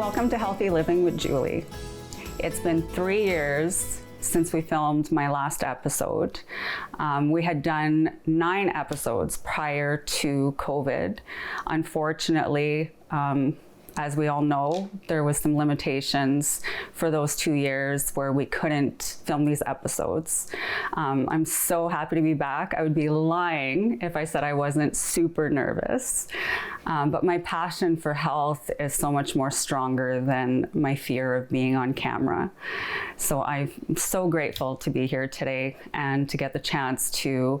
Welcome to Healthy Living with Julie. It's been 3 years since we filmed my last episode. We had done 9 episodes prior to COVID. Unfortunately, as we all know, there was some limitations for those 2 years where we couldn't film these episodes. I'm so happy to be back. I would be lying if I said I wasn't super nervous. But my passion for health is so much more stronger than my fear of being on camera. So I'm so grateful to be here today and to get the chance to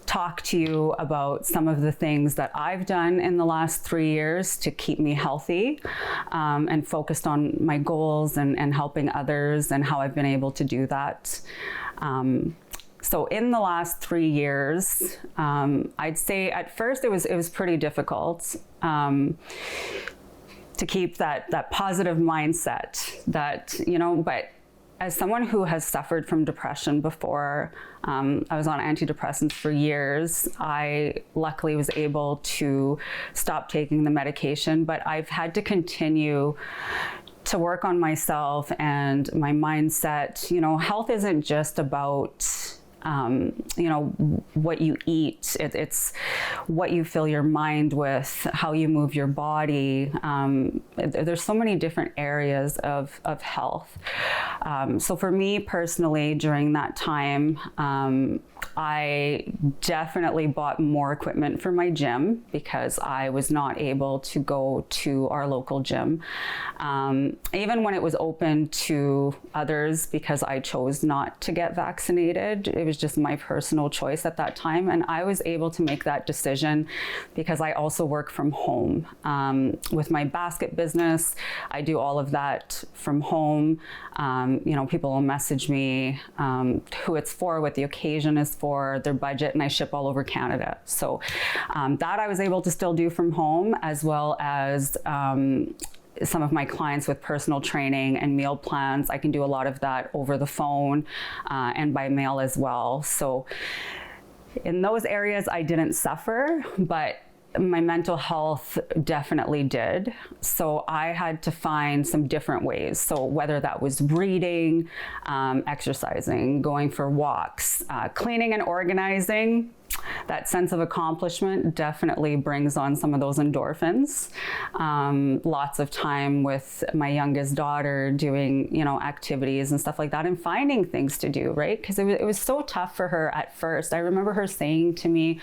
talk to you about some of the things that I've done in the last 3 years to keep me healthy and focused on my goals and helping others and how I've been able to do that. So in the last 3 years, I'd say at first it was pretty difficult to keep that positive mindset that, but as someone who has suffered from depression before, I was on antidepressants for years. I luckily was able to stop taking the medication, but I've had to continue to work on myself and my mindset. Health isn't just about what you eat. It's what you fill your mind with, how you move your body. There's so many different areas of health. So for me personally, during that time, I definitely bought more equipment for my gym because I was not able to go to our local gym. Even when it was open to others, because I chose not to get vaccinated, it was just my personal choice at that time. And I was able to make that decision because I also work from home. With my basket business, I do all of that from home. People will message me who it's for, what the occasion is for, their budget, and I ship all over Canada. So that I was able to still do from home, as well as some of my clients with personal training and meal plans. I can do a lot of that over the phone and by mail as well. So in those areas, I didn't suffer, but my mental health definitely did. So I had to find some different ways. So whether that was reading, exercising, going for walks, cleaning and organizing, that sense of accomplishment definitely brings on some of those endorphins. Lots of time with my youngest daughter doing, activities and stuff like that and finding things to do, right? Because it was so tough for her at first. I remember her saying to me,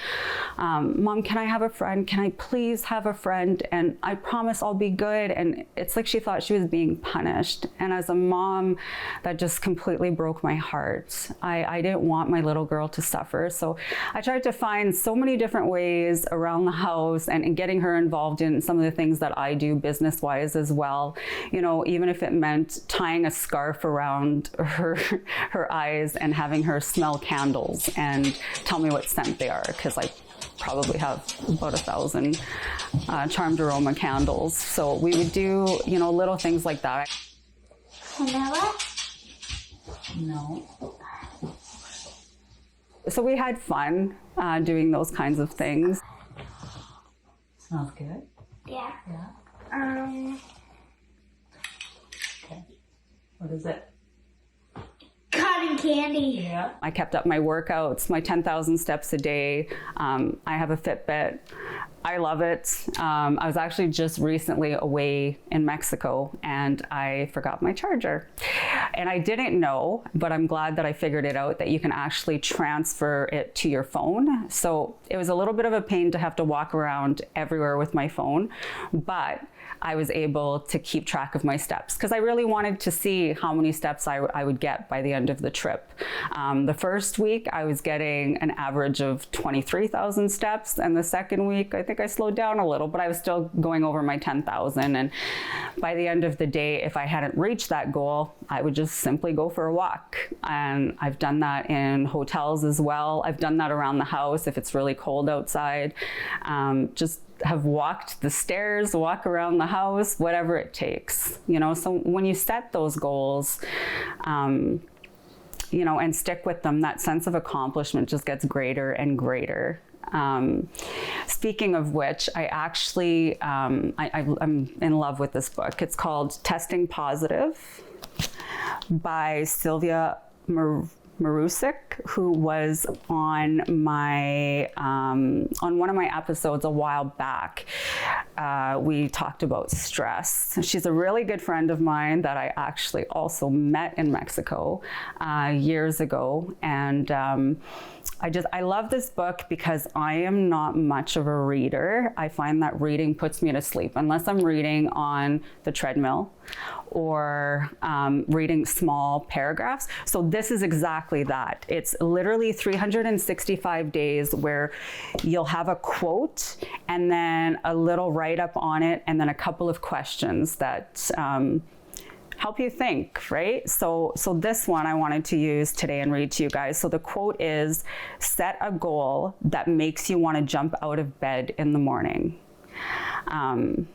Mom, can I have a friend? Can I please have a friend? And I promise I'll be good. And it's like she thought she was being punished. And as a mom, that just completely broke my heart. I didn't want my little girl to suffer. So I tried to find so many different ways around the house and getting her involved in some of the things that I do business-wise as well. Even if it meant tying a scarf around her eyes and having her smell candles and tell me what scent they are, because I probably have about 1,000 charmed aroma candles. So we would do, little things like that. Vanilla? No. So we had fun doing those kinds of things. Smells good? Yeah. Okay. What is it? Cotton candy. Yeah. I kept up my workouts, my 10,000 steps a day. I have a Fitbit. I love it. I was actually just recently away in Mexico and I forgot my charger. And I didn't know, but I'm glad that I figured it out, that you can actually transfer it to your phone. So it was a little bit of a pain to have to walk around everywhere with my phone, but I was able to keep track of my steps because I really wanted to see how many steps I would get by the end of the trip. The first week I was getting an average of 23,000 steps, and the second week I think I slowed down a little, but I was still going over my 10,000. And by the end of the day, if I hadn't reached that goal, I would just simply go for a walk. And I've done that in hotels as well. I've done that around the house if it's really cold outside. Just have walked the stairs, walk around the house, whatever it takes, So when you set those goals, and stick with them, that sense of accomplishment just gets greater and greater. Speaking of which, I actually, I'm in love with this book. It's called Testing Positive by Sylvia Marusik, who was on one of my episodes a while back. We talked about stress. She's a really good friend of mine that I actually also met in Mexico years ago, and I love this book because I am not much of a reader. I find that reading puts me to sleep unless I'm reading on the treadmill or reading small paragraphs. So this is exactly that. It's literally 365 days where you'll have a quote and then a little write-up on it and then a couple of questions that help you think, right? So this one I wanted to use today and read to you guys. So the quote is, set a goal that makes you want to jump out of bed in the morning. And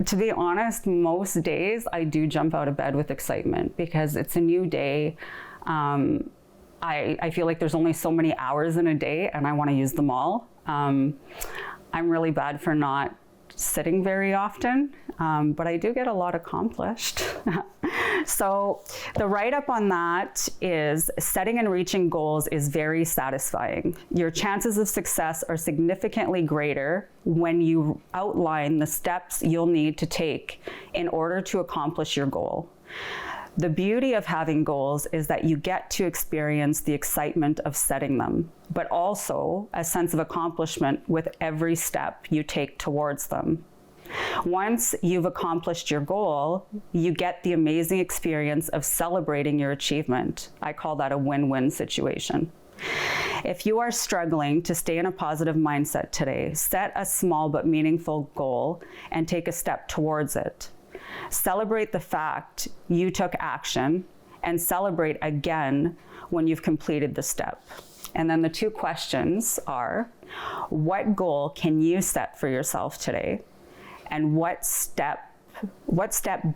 to be honest, most days I do jump out of bed with excitement because it's a new day. I feel like there's only so many hours in a day and I want to use them all. I'm really bad for not sitting very often, but I do get a lot accomplished. So the write-up on that is, setting and reaching goals is very satisfying. Your chances of success are significantly greater when you outline the steps you'll need to take in order to accomplish your goal. The beauty of having goals is that you get to experience the excitement of setting them, but also a sense of accomplishment with every step you take towards them. Once you've accomplished your goal, you get the amazing experience of celebrating your achievement. I call that a win-win situation. If you are struggling to stay in a positive mindset today, set a small but meaningful goal and take a step towards it. Celebrate the fact you took action and celebrate again when you've completed the step. And then the two questions are, what goal can you set for yourself today? And what step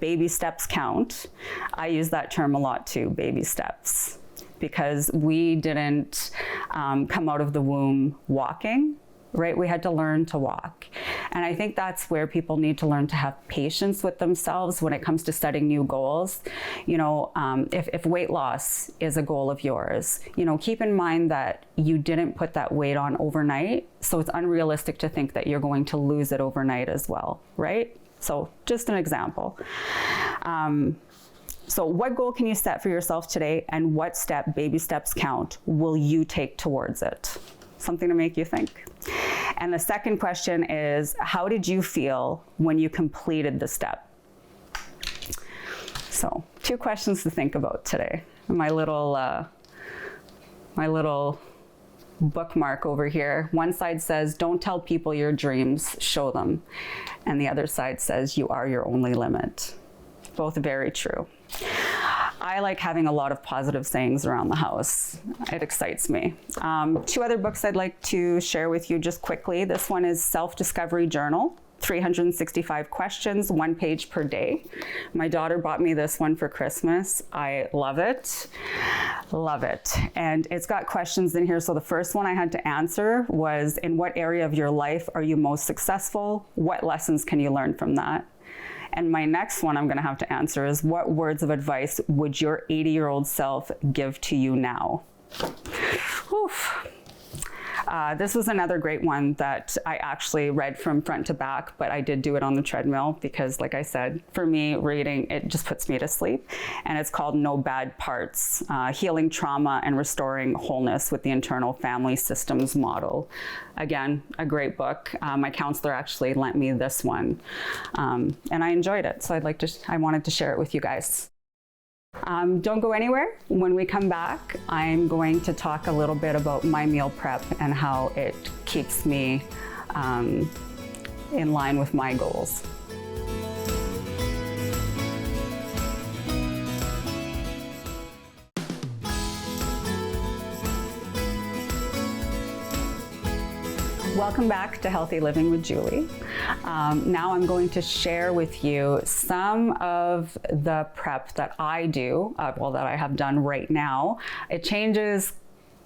baby steps count? I use that term a lot too, baby steps, because we didn't come out of the womb walking, right? We had to learn to walk. And I think that's where people need to learn to have patience with themselves when it comes to setting new goals. If weight loss is a goal of yours, keep in mind that you didn't put that weight on overnight. So it's unrealistic to think that you're going to lose it overnight as well, right? So just an example. So what goal can you set for yourself today, and what baby steps count, will you take towards it? Something to make you think. And the second question is, how did you feel when you completed the step? So 2 questions to think about today. My little bookmark over here. One side says, don't tell people your dreams, show them. And the other side says, you are your only limit. Both very true. I like having a lot of positive sayings around the house. It excites me. 2 other books I'd like to share with you just quickly. This one is Self-Discovery Journal, 365 questions, 1 page per day. My daughter bought me this one for Christmas. I love it. Love it. And it's got questions in here. So the first one I had to answer was, in what area of your life are you most successful? What lessons can you learn from that? And my next one I'm going to have to answer is, what words of advice would your 80-year-old self give to you now? Oof. This was another great one that I actually read from front to back, but I did do it on the treadmill because, like I said, for me, reading, it just puts me to sleep. And it's called No Bad Parts, Healing Trauma and Restoring Wholeness with the Internal Family Systems Model. Again, a great book. My counselor actually lent me this one, and I enjoyed it. So I wanted to share it with you guys. Don't go anywhere. When we come back, I'm going to talk a little bit about my meal prep and how it keeps me in line with my goals. Welcome back to Healthy Living with Julie. Now I'm going to share with you some of the prep that I do, that I have done right now. It changes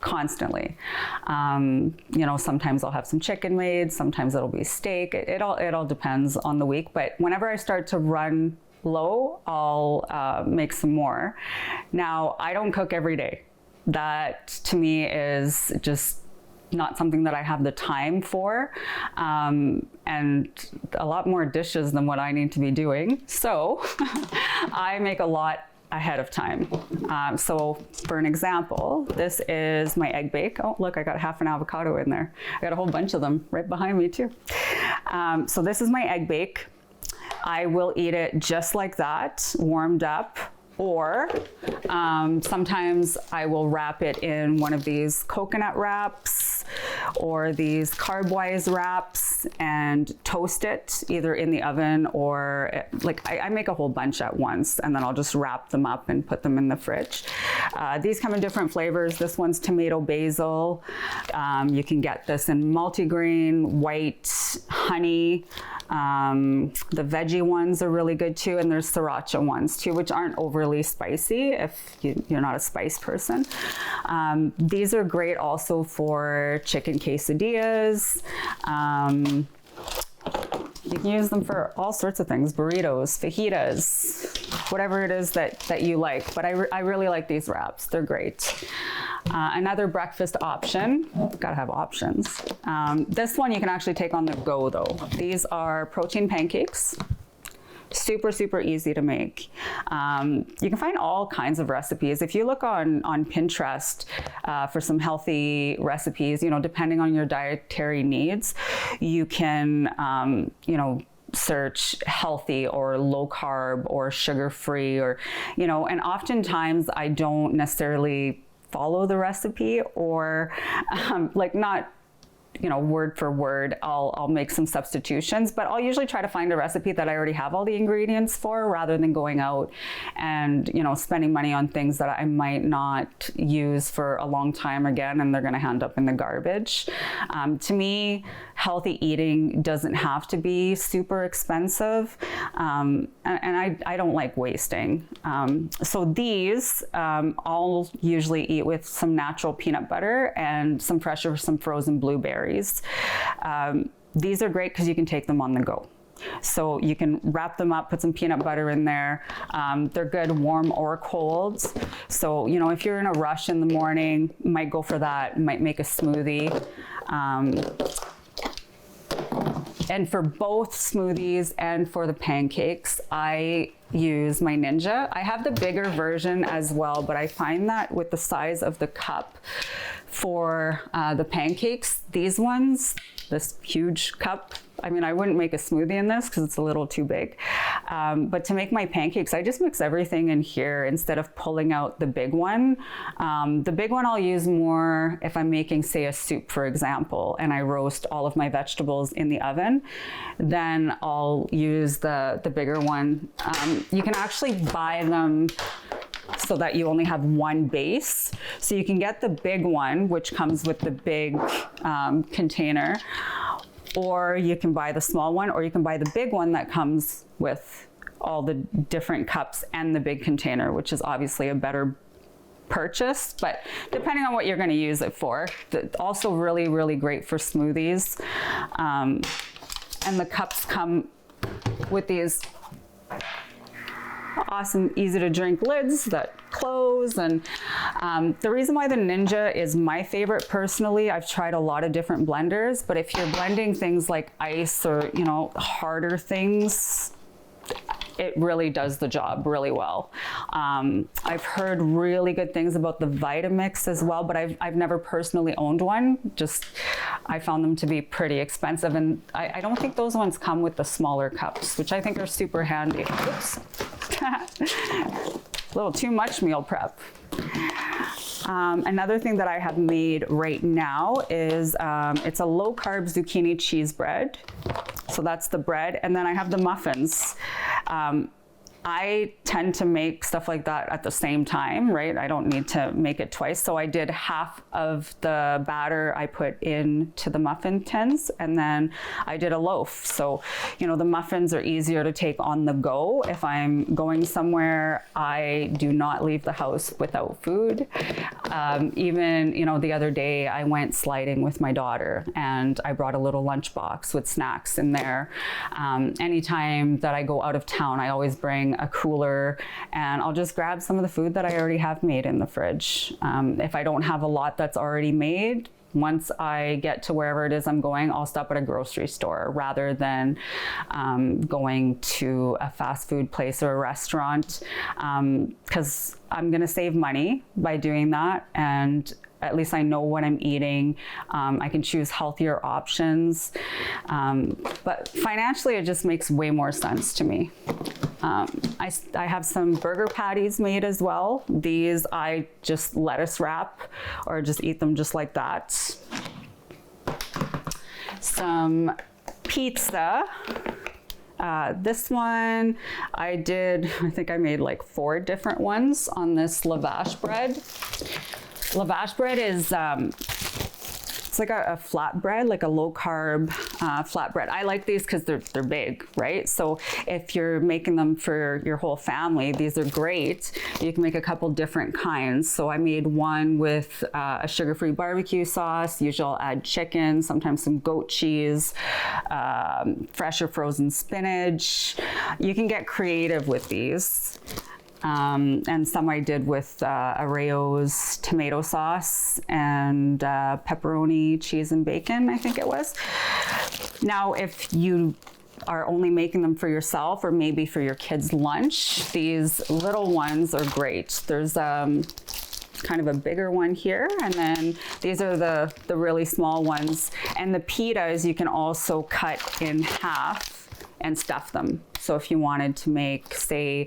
constantly. Sometimes I'll have some chicken made, sometimes it'll be steak. It all depends on the week, but whenever I start to run low, I'll make some more. Now, I don't cook every day. That to me is just not something that I have the time for, and a lot more dishes than what I need to be doing. So I make a lot ahead of time. So for an example, this is my egg bake. Oh, look, I got half an avocado in there. I got a whole bunch of them right behind me too. So this is my egg bake. I will eat it just like that, warmed up, or sometimes I will wrap it in one of these coconut wraps or these carb-wise wraps and toast it either in the oven or I make a whole bunch at once, and then I'll just wrap them up and put them in the fridge. These come in different flavors. This one's tomato basil. You can get this in multigrain, white, honey. The veggie ones are really good too, and there's sriracha ones too, which aren't overly spicy if you're not a spice person. These are great also for chicken quesadillas. You can use them for all sorts of things, burritos, fajitas, whatever it is that you like. But I really like these wraps. They're great. Another breakfast option, gotta have options. This one you can actually take on the go though. These are protein pancakes. Super, super easy to make. You can find all kinds of recipes. If you look on Pinterest for some healthy recipes, depending on your dietary needs, you can, search healthy or low carb or sugar-free and oftentimes I don't necessarily follow the recipe or not word for word. I'll make some substitutions, but I'll usually try to find a recipe that I already have all the ingredients for, rather than going out and spending money on things that I might not use for a long time again, and they're going to end up in the garbage. To me, healthy eating doesn't have to be super expensive, and I don't like wasting. So these I'll usually eat with some natural peanut butter and some fresh or some frozen blueberries. These are great because you can take them on the go. So you can wrap them up, put some peanut butter in there. They're good warm or cold. So, if you're in a rush in the morning, might go for that, might make a smoothie. And for both smoothies and for the pancakes, I use my Ninja. I have the bigger version as well, but I find that with the size of the cup for the pancakes, these ones, this huge cup, I wouldn't make a smoothie in this because it's a little too big. But to make my pancakes, I just mix everything in here instead of pulling out the big one. The big one I'll use more if I'm making, say, a soup, for example, and I roast all of my vegetables in the oven. Then I'll use the bigger one. You can actually buy them so that you only have one base. So you can get the big one, which comes with the big container, or you can buy the small one, or you can buy the big one that comes with all the different cups and the big container, which is obviously a better purchase, but depending on what you're going to use it for. Also really, really great for smoothies. And the cups come with these awesome, easy to drink lids that close. And the reason why the Ninja is my favorite personally, I've tried a lot of different blenders, but if you're blending things like ice or, harder things, it really does the job really well. I've heard really good things about the Vitamix as well, but I've never personally owned one. I found them to be pretty expensive, and I don't think those ones come with the smaller cups, which I think are super handy. Oops. A little too much meal prep. Another thing that I have made right now is it's a low carb zucchini cheese bread. So that's the bread, and then I have the muffins. I tend to make stuff like that at the same time, right? I don't need to make it twice. So I did half of the batter I put into the muffin tins, and then I did a loaf. So, you know, the muffins are easier to take on the go. If I'm going somewhere, I do not leave the house without food. Even, you know, the other day I went sliding with my daughter and I brought a little lunchbox with snacks in there. Anytime that I go out of town, I always bring a cooler and I'll just grab some of the food that I already have made in the fridge. If I don't have a lot that's already made, once I get to wherever it is I'm going, I'll stop at a grocery store rather than going to a fast food place or a restaurant, because I'm gonna save money by doing that, and at least I know what I'm eating. I can choose healthier options, but financially it just makes way more sense to me. I have some burger patties made as well. These I just lettuce wrap or just eat them just like that. Some pizza. This one I think I made like 4 different ones on this lavash bread. Lavash bread is it's like a flatbread, like a low carb flatbread. I like these because they're big, right? So if you're making them for your whole family, these are great. You can make a couple different kinds. So I made one with a sugar-free barbecue sauce. Usually I'll add chicken, sometimes some goat cheese, fresh or frozen spinach. You can get creative with these. And some I did with Arroyo's tomato sauce and pepperoni, cheese, and bacon, I think it was. Now, if you are only making them for yourself or maybe for your kids' lunch, these little ones are great. There's kind of a bigger one here, and then these are the really small ones. And the pitas you can also cut in half and stuff them. So if you wanted to make, say,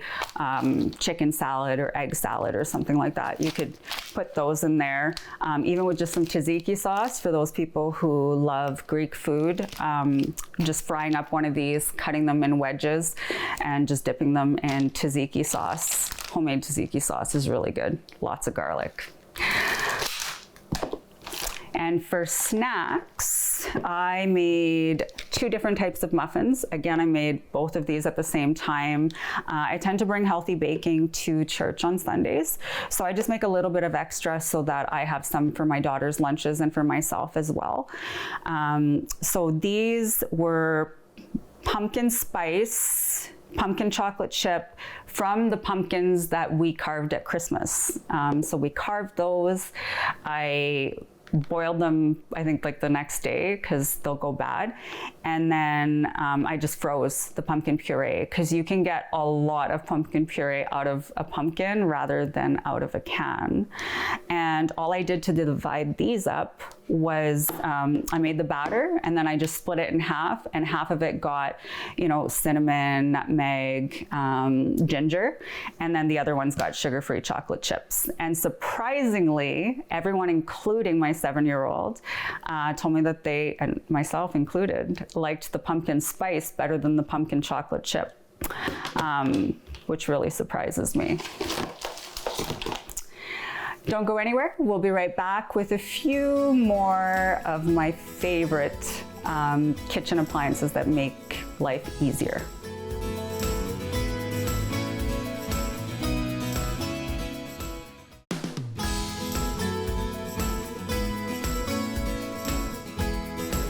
chicken salad or egg salad or something like that, you could put those in there. Even with just some tzatziki sauce, for those people who love Greek food, just frying up one of these, cutting them in wedges, and just dipping them in tzatziki sauce. Homemade tzatziki sauce is really good. Lots of garlic. And for snacks, I made 2 different types of muffins. Again, I made both of these at the same time. I tend to bring healthy baking to church on Sundays, so I just make a little bit of extra so that I have some for my daughter's lunches and for myself as well. So these were pumpkin spice, pumpkin chocolate chip from the pumpkins that we carved at Christmas. So we carved those. I boiled them, I think, like the next day because they'll go bad. And then I just froze the pumpkin puree, because you can get a lot of pumpkin puree out of a pumpkin rather than out of a can. And all I did to divide these up was I made the batter and then I just split it in half, and half of it got, you know, cinnamon, nutmeg, ginger, and then the other ones got sugar-free chocolate chips. And surprisingly, everyone, including my 7-year-old, told me that they, and myself included, liked the pumpkin spice better than the pumpkin chocolate chip, which really surprises me. Don't go anywhere. We'll be right back with a few more of my favorite kitchen appliances that make life easier.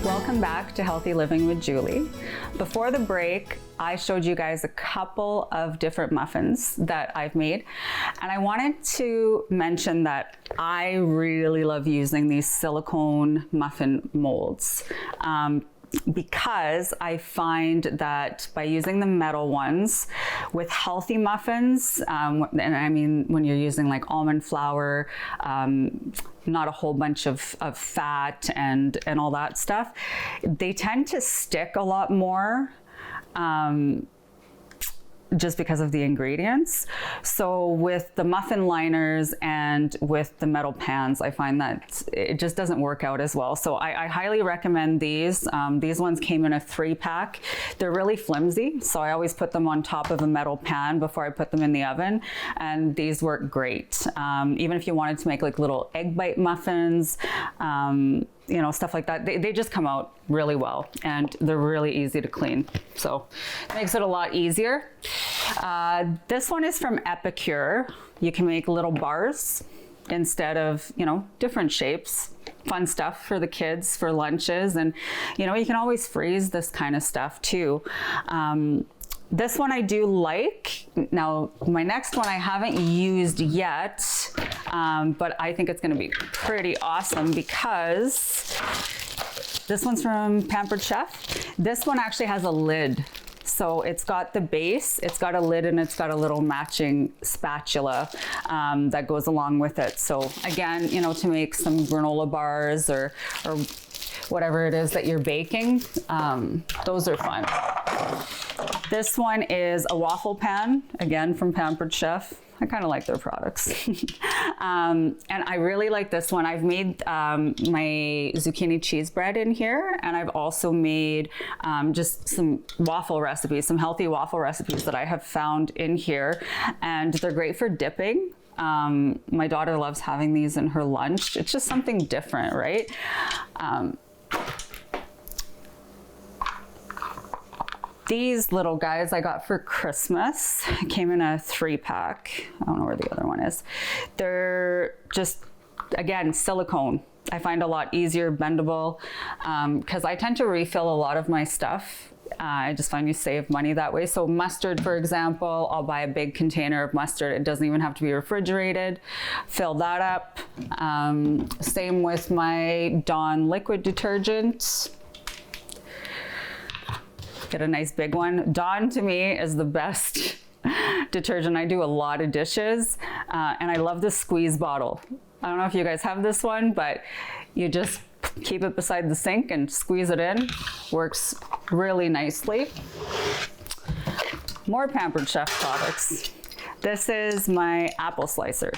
Welcome back to Healthy Living with Julie. Before the break, I showed you guys a couple of different muffins that I've made, and I wanted to mention that I really love using these silicone muffin molds. Because I find that by using the metal ones with healthy muffins, and I mean when you're using like almond flour, not a whole bunch of fat and all that stuff, they tend to stick a lot more. just because of the ingredients. So with the muffin liners and with the metal pans, I find that it just doesn't work out as well. So I highly recommend these. These ones came in a 3-pack. They're really flimsy, so I always put them on top of a metal pan before I put them in the oven, and these work great. Even if you wanted to make like little egg bite muffins, you know, stuff like that, they just come out really well, and they're really easy to clean. So it makes it a lot easier. This one is from Epicure. You can make little bars instead of, you know, different shapes. Fun stuff for the kids for lunches, and you know, you can always freeze this kind of stuff too. This one I do like. Now, my next one I haven't used yet, but I think it's going to be pretty awesome because this one's from Pampered Chef. This one actually has a lid. So it's got the base, it's got a lid, and it's got a little matching spatula that goes along with it. So again, you know, to make some granola bars or whatever it is that you're baking, those are fun. This one is a waffle pan, again from Pampered Chef. I kind of like their products. And I really like this one. I've made my zucchini cheese bread in here, and I've also made just some waffle recipes, some healthy waffle recipes that I have found in here, and they're great for dipping. My daughter loves having these in her lunch. It's just something different, right? These little guys I got for Christmas. It came in a 3-pack. I don't know where the other one is. They're just, again, silicone. I find a lot easier, bendable, because I tend to refill a lot of my stuff. I just find you save money that way. So mustard, for example, I'll buy a big container of mustard. It doesn't even have to be refrigerated. Fill that up. Same with my Dawn liquid detergent. Get a nice big one. Dawn to me is the best detergent. I do a lot of dishes, and I love the squeeze bottle. I don't know if you guys have this one, but you just keep it beside the sink and squeeze it in. Works really nicely. More Pampered Chef products. This is my apple slicer.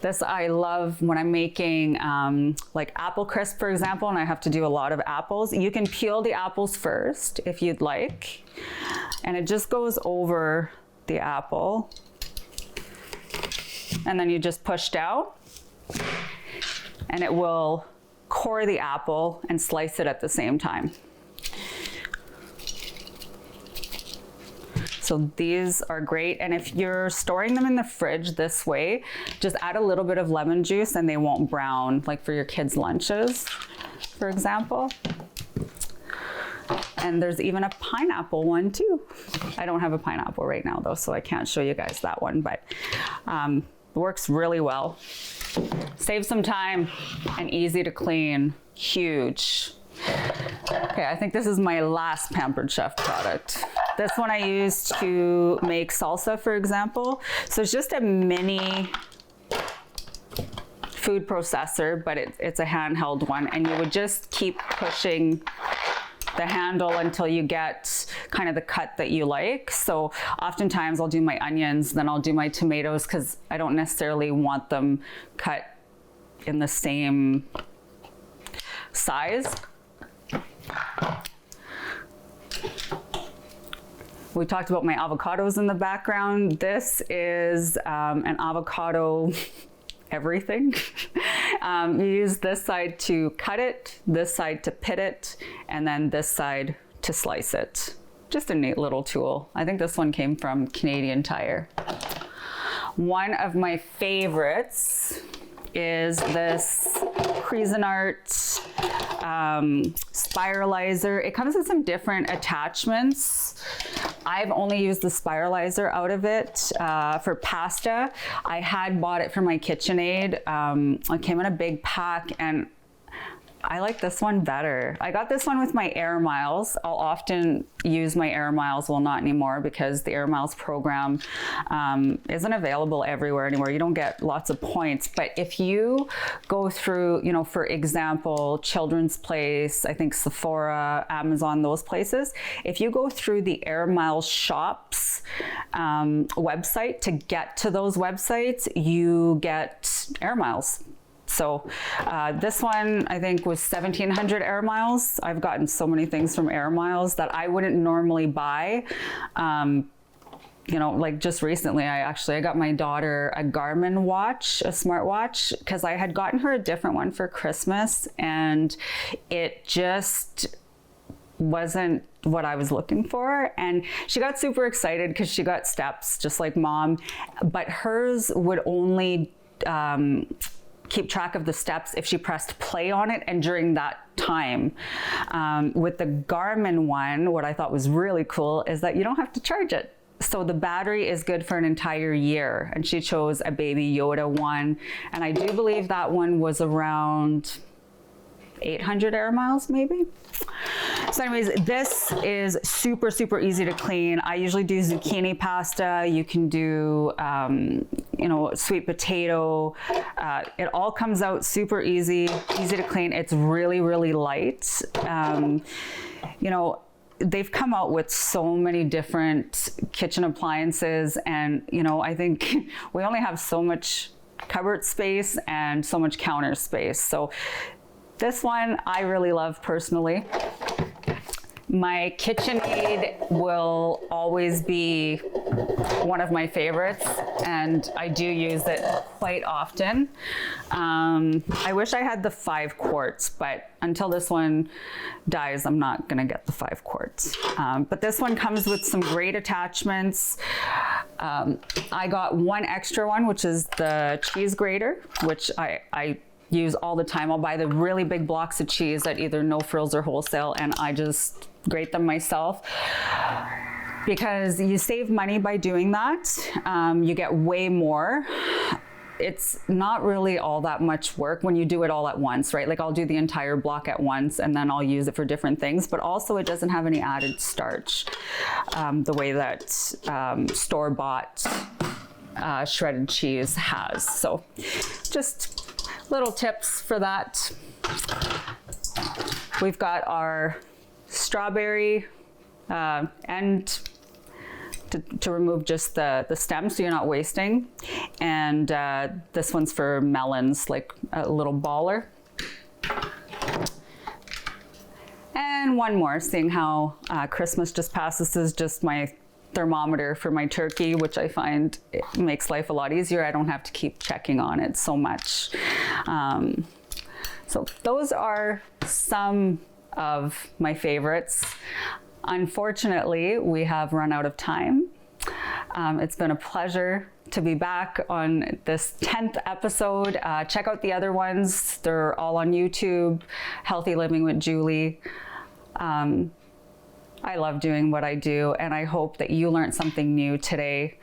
This I love when I'm making like apple crisp, for example, and I have to do a lot of apples. You can peel the apples first if you'd like, and it just goes over the apple. And then you just push down, and it will core the apple and slice it at the same time. So these are great, and if you're storing them in the fridge this way, just add a little bit of lemon juice and they won't brown, like for your kids' lunches, for example. And there's even a pineapple one too. I don't have a pineapple right now though, so I can't show you guys that one, but it works really well. Saves some time and easy to clean, huge. Okay, I think this is my last Pampered Chef product. This one I use to make salsa, for example. So it's just a mini food processor, but it's a handheld one, and you would just keep pushing the handle until you get kind of the cut that you like. So oftentimes I'll do my onions, then I'll do my tomatoes, because I don't necessarily want them cut in the same size. We talked about my avocados in the background. This is an avocado everything. You use this side to cut it, this side to pit it, and then this side to slice it. Just a neat little tool. I think this one came from Canadian Tire. One of my favorites is this Cuisinart spiralizer. It comes with some different attachments. I've only used the spiralizer out of it for pasta. I had bought it for my KitchenAid. It came in a big pack, and I like this one better. I got this one with my Air Miles. I'll often use my Air Miles, well, not anymore, because the Air Miles program isn't available everywhere anymore. You don't get lots of points, but if you go through, you know, for example, Children's Place, I think Sephora, Amazon, those places, if you go through the Air Miles shops website to get to those websites, you get Air Miles. So this one, I think, was 1,700 Air Miles. I've gotten so many things from Air Miles that I wouldn't normally buy. You know, like just recently, I got my daughter a Garmin watch, a smartwatch, because I had gotten her a different one for Christmas, and it just wasn't what I was looking for. And she got super excited because she got steps just like Mom, but hers would only keep track of the steps if she pressed play on it and during that time. With the Garmin one, what I thought was really cool is that you don't have to charge it. So the battery is good for an entire year. And she chose a Baby Yoda one. And I do believe that one was around 800 Air Miles maybe. So anyways, this is super, super easy to clean. I usually do zucchini pasta. You can do, you know, sweet potato. It all comes out super easy to clean. It's really, really light. You know, they've come out with so many different kitchen appliances, and, you know, I think we only have so much cupboard space and so much counter space. So this one I really love personally. My KitchenAid will always be one of my favorites, and I do use it quite often. I wish I had the 5 quarts, but until this one dies, I'm not gonna get the 5 quarts. But this one comes with some great attachments. I got one extra one, which is the cheese grater, which I use all the time. I'll buy the really big blocks of cheese at either No Frills or wholesale, and I just grate them myself, because you save money by doing that. You get way more. It's not really all that much work when you do it all at once, right? Like I'll do the entire block at once and then I'll use it for different things, but also it doesn't have any added starch the way that store-bought shredded cheese has. So just little tips for that. We've got our strawberry and to remove just the stem so you're not wasting. And this one's for melons, like a little baller. And one more, seeing how Christmas just passed. This is just my thermometer for my turkey, which I find it makes life a lot easier. I don't have to keep checking on it so much. So those are some of my favorites. Unfortunately, we have run out of time. It's been a pleasure to be back on this 10th episode. Check out the other ones. They're all on YouTube. Healthy Living with Julie. I love doing what I do, and I hope that you learned something new today.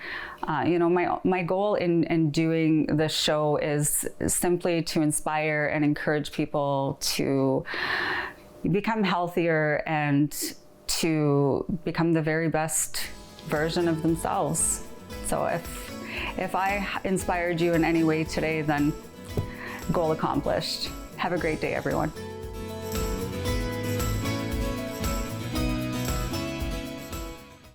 You know, my goal in doing this show is simply to inspire and encourage people to become healthier and to become the very best version of themselves. So if I inspired you in any way today, then goal accomplished. Have a great day, everyone.